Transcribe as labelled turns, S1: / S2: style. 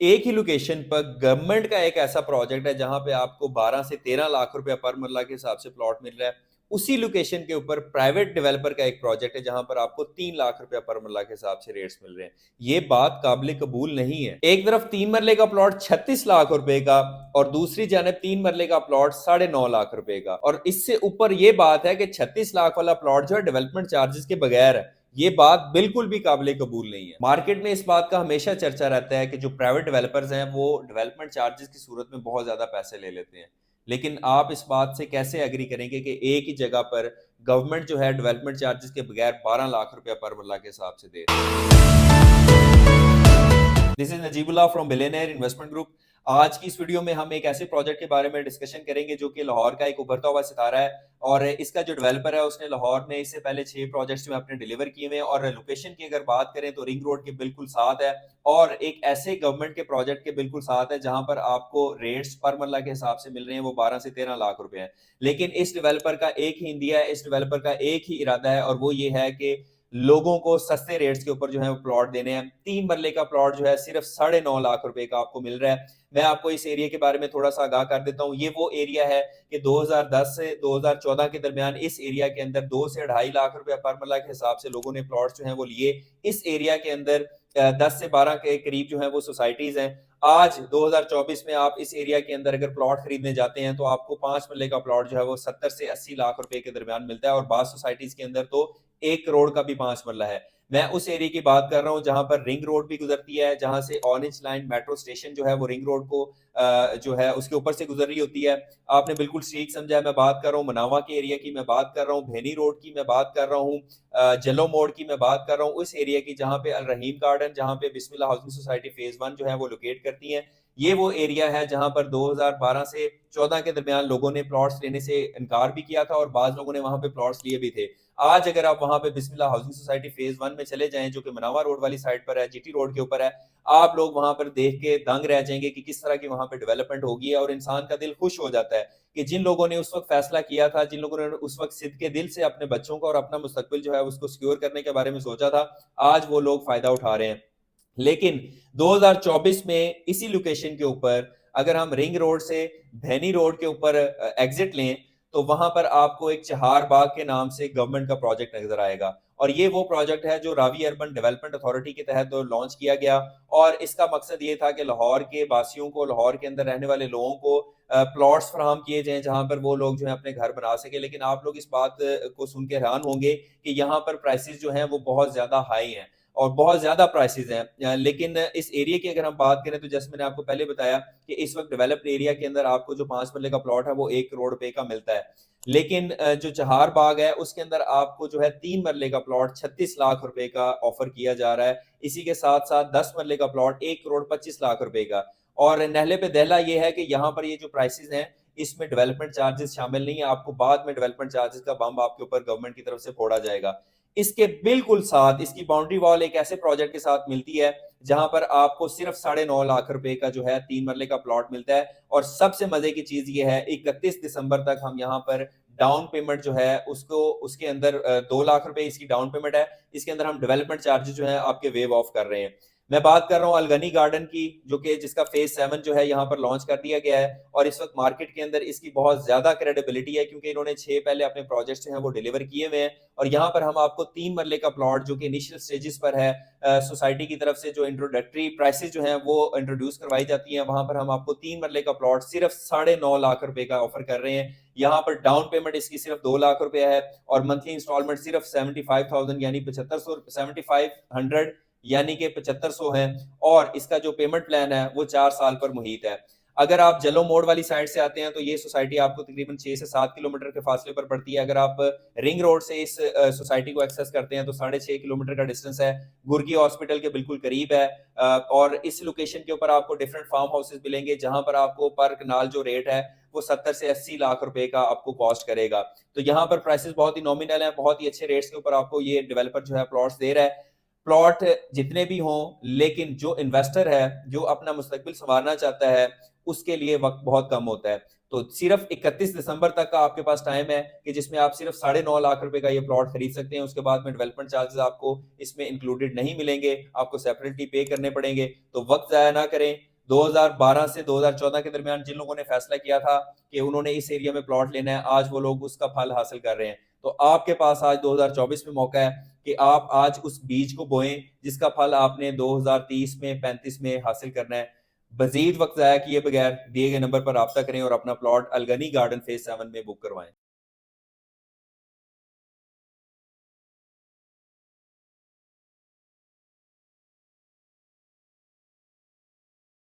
S1: एक ही लोकेशन पर गवर्नमेंट का एक ऐसा प्रोजेक्ट है जहां पे आपको 12 से 13 लाख रुपया पर मरला के हिसाब से प्लॉट मिल रहा है। उसी लोकेशन के ऊपर प्राइवेट डेवलपर का एक प्रोजेक्ट है जहां पर आपको 3 लाख रुपया पर मरला के हिसाब से रेट्स मिल रहे हैं। ये बात काबिल कबूल नहीं है। एक तरफ 3 मरले का प्लॉट 36 लाख रुपए का और दूसरी जानब 3 मरले का प्लॉट 9.5 लाख रुपए का, और इससे ऊपर ये बात है कि 36 लाख वाला प्लॉट जो है डेवलपमेंट चार्जेस के बगैर है। ये बात बिल्कुल भी काबिल कबूल नहीं है। मार्केट में इस बात का हमेशा चर्चा रहता है कि जो प्राइवेट डेवलपर्स हैं वो डेवलपमेंट चार्जेस की सूरत में बहुत ज्यादा पैसे ले लेते हैं, लेकिन आप इस बात से कैसे एग्री करेंगे कि एक ही जगह पर गवर्नमेंट जो है डेवलपमेंट चार्जेस के बगैर 12 लाख रुपया पर मरला के हिसाब से दे रही है। This is Najibullah from billionaire investment group. आज की इस वीडियो में हम एक ऐसे प्रोजेक्ट के बारे में डिस्कशन करेंगे जो कि लाहौर का एक उभरता हुआ सितारा है, और इसका जो डेवलपर है उसने लाहौर में इससे पहले 6 प्रोजेक्ट्स में अपने डिलीवर किए हुए हैं। और लोकेशन की अगर बात करें तो रिंग रोड के बिल्कुल साथ है, और एक ऐसे गवर्नमेंट के प्रोजेक्ट के बिल्कुल साथ है जहां पर आपको रेट्स पर मरला के हिसाब से मिल रहे हैं वो 12 से 13 लाख रुपए हैं। लेकिन इस डेवलपर का एक ही इंदिया है, इस डेवलपर का एक ही इरादा है, और वो ये है कि लोगों को सस्ते रेट्स के ऊपर जो है वो प्लॉट देने हैं। 3 मरले का प्लॉट जो है सिर्फ 9.5 लाख रुपए का आपको मिल रहा है। मैं आपको इस एरिया के बारे में थोड़ा सा आगाह कर देता हूँ। ये वो एरिया है कि 2010 से 2014 के दरमियान इस एरिया के अंदर 2 से 2.5 लाख रुपया पर मरला के हिसाब से लोगों ने प्लॉट्स जो हैं वो लिए। इस एरिया के अंदर 10 से 12 के करीब जो है वो सोसाइटीज हैं। आज 2024 में आप इस एरिया के अंदर अगर प्लॉट खरीदने जाते हैं तो आपको 5 मरले का प्लॉट जो है वो 70 से 80 लाख रुपए के दरमियान मिलता है, और बाद सोसाइटीज के अंदर तो 1 करोड़ का भी 5 मरला है। मैं उस एरिया की बात कर रहा हूं जहां पर रिंग रोड भी गुजरती है, जहां से ऑरेंज लाइन मेट्रो स्टेशन जो है वो रिंग रोड को जो है उसके ऊपर से गुजर रही होती है। आपने बिल्कुल ठीक समझा है। मैं बात कर रहा हूँ मनावा के एरिया की, मैं बात कर रहा हूँ भेनी रोड की, मैं बात कर रहा हूँ जलो मोड़ की, मैं बात कर रहा हूँ उस एरिया की जहां पे अल रहीम गार्डन, जहां पे बिस्मिल्लाह हाउसिंग सोसाइटी फेज 1 जो है वो लोकेट करती है। ये वो एरिया है जहां पर 2012 से 14 के दरमियान लोगों ने प्लॉट्स लेने से इनकार भी किया था, और बाद लोगों ने वहां पे प्लॉट्स लिए भी थे। आज अगर आप वहां पे बिस्मिल्लाह हाउसिंग सोसाइटी फेज 1 में चले जाएं जो कि मनावा रोड वाली साइड पर है, जीटी रोड के ऊपर है, आप लोग वहां पर देख के दंग रह जाएंगे कि किस तरह की वहां पे डेवलपमेंट होगी है। और इंसान का दिल खुश हो जाता है कि जिन लोगों ने उस वक्त फैसला किया था, जिन लोगों ने उस वक्त सिद्ध के दिल से अपने बच्चों का और अपना मुस्तकबिल जो है उसको सिक्योर करने के बारे में सोचा था, आज वो लोग फायदा उठा रहे हैं। लेकिन 2024 में इसी लोकेशन के ऊपर अगर हम रिंग रोड से भैनी रोड के ऊपर एग्जिट लें तो वहां पर आपको एक चहार बाग के नाम से गवर्नमेंट का प्रोजेक्ट नजर आएगा। और ये वो प्रोजेक्ट है जो रावी अर्बन डेवलपमेंट अथॉरिटी के तहत लॉन्च किया गया, और इसका मकसद ये था कि लाहौर के वासियों को, लाहौर के अंदर रहने वाले लोगों को प्लॉट्स फराहम किए जाएं जहां पर वो लोग जो है अपने घर बना सके। लेकिन आप लोग इस बात को सुन के हैरान होंगे कि यहाँ पर प्राइसेस जो हैं वो बहुत ज्यादा हाई हैं और बहुत ज्यादा प्राइसेस हैं। लेकिन इस एरिया की अगर हम बात करें तो जैसे मैंने आपको पहले बताया कि इस वक्त डेवलप्ड एरिया के अंदर आपको जो 5 मरले का प्लॉट है वो 1 करोड़ रुपए का मिलता है। लेकिन जो चहार बाग है उसके अंदर आपको जो है 3 मरले का प्लॉट 36 लाख रुपए का ऑफर किया जा रहा है। इसी के साथ साथ 10 मरले का प्लॉट 1 करोड़ 25 लाख रुपए का। और नहले पे दहला ये है कि यहाँ पर ये जो प्राइसेस हैं इसमें डेवलपमेंट चार्जेस शामिल नहीं है। आपको बाद में डेवलपमेंट चार्जेस का बम आपके ऊपर गवर्नमेंट की तरफ से फोड़ा जाएगा। इसके बिल्कुल साथ इसकी बाउंड्री वॉल एक ऐसे प्रोजेक्ट के साथ मिलती है जहां पर आपको सिर्फ 9.5 लाख रुपए का जो है 3 मरले का प्लॉट मिलता है। और सबसे मजे की चीज ये है 31 दिसंबर तक हम यहाँ पर डाउन पेमेंट जो है उसको उसके अंदर 2 लाख रुपए इसकी डाउन पेमेंट है। इसके अंदर हम डेवलपमेंट चार्जेस जो है आपके वेव ऑफ कर रहे हैं। मैं बात कर रहा हूँ अलगनी गार्डन की, जो कि जिसका फेज 7 जो है यहाँ पर लॉन्च कर दिया गया है, और इस वक्त मार्केट के अंदर इसकी बहुत ज्यादा क्रेडिबिलिटी है क्योंकि इन्होंने 6 पहले अपने प्रोजेक्ट्स जो हैं वो डिलीवर किए हुए हैं। और यहाँ पर हम आपको 3 मरले का प्लॉट जो कि इनिशियल स्टेजेस पर है, सोसाइटी की तरफ से जो इंट्रोडक्टरी प्राइसेस जो हैं वो इंट्रोड्यूस करवाई जाती हैं, वहां पर हम आपको 3 मरले का प्लॉट सिर्फ 9.5 लाख रुपए का ऑफर कर रहे हैं। यहाँ पर डाउन पेमेंट इसकी सिर्फ 2 लाख रुपए है, और मंथली इंस्टॉलमेंट सिर्फ 75,000 यानी 7500 7500 यानी कि 7500 है। और इसका जो पेमेंट प्लान है वो 4 साल पर मुहित है। अगर आप जलो मोड़ वाली साइड से आते हैं तो ये सोसाइटी आपको तकरीबन 6 से 7 किलोमीटर के फासले पर पड़ती है। अगर आप रिंग रोड से इस सोसाइटी को एक्सेस करते हैं तो 6.5 किलोमीटर का डिस्टेंस है। गुर्गी हॉस्पिटल के बिल्कुल करीब है। और इस लोकेशन के ऊपर आपको डिफरेंट फार्म हाउसेस मिलेंगे जहां पर आपको पर कनाल जो रेट है वो 70 से 80 लाख रुपए का आपको कॉस्ट करेगा। तो यहाँ पर प्राइसेस बहुत ही नॉमिनल है, बहुत ही अच्छे रेट्स के ऊपर आपको ये डेवलपर जो है प्लॉट्स दे रहा है। प्लॉट जितने भी हों, लेकिन जो इन्वेस्टर है जो अपना मुस्तकबिल संवारना चाहता है उसके लिए वक्त बहुत कम होता है। तो सिर्फ 31 दिसंबर तक का आपके पास टाइम है कि जिसमें आप सिर्फ 9.5 लाख रुपए का ये प्लॉट खरीद सकते हैं। उसके बाद में डेवलपमेंट चार्जेस आपको इसमें इंक्लूडेड नहीं मिलेंगे, आपको सेपरेटली पे करने पड़ेंगे। तो वक्त जाया ना करें, 2012 से 2014 के दरमियान जिन लोगों ने फैसला किया था कि उन्होंने इस एरिया में प्लॉट लेना है, आज वो लोग उसका फल हासिल कर रहे हैं। तो आपके पास आज 2024 में मौका है कि आप आज उस बीज को बोएं जिसका फल आपने 2030 में 35 में हासिल करना है। मजीद वक्त जाया किए बगैर दिए गए नंबर पर राब्ता करें और अपना प्लॉट अलगनी गार्डन फेज 7 में बुक करवाएं।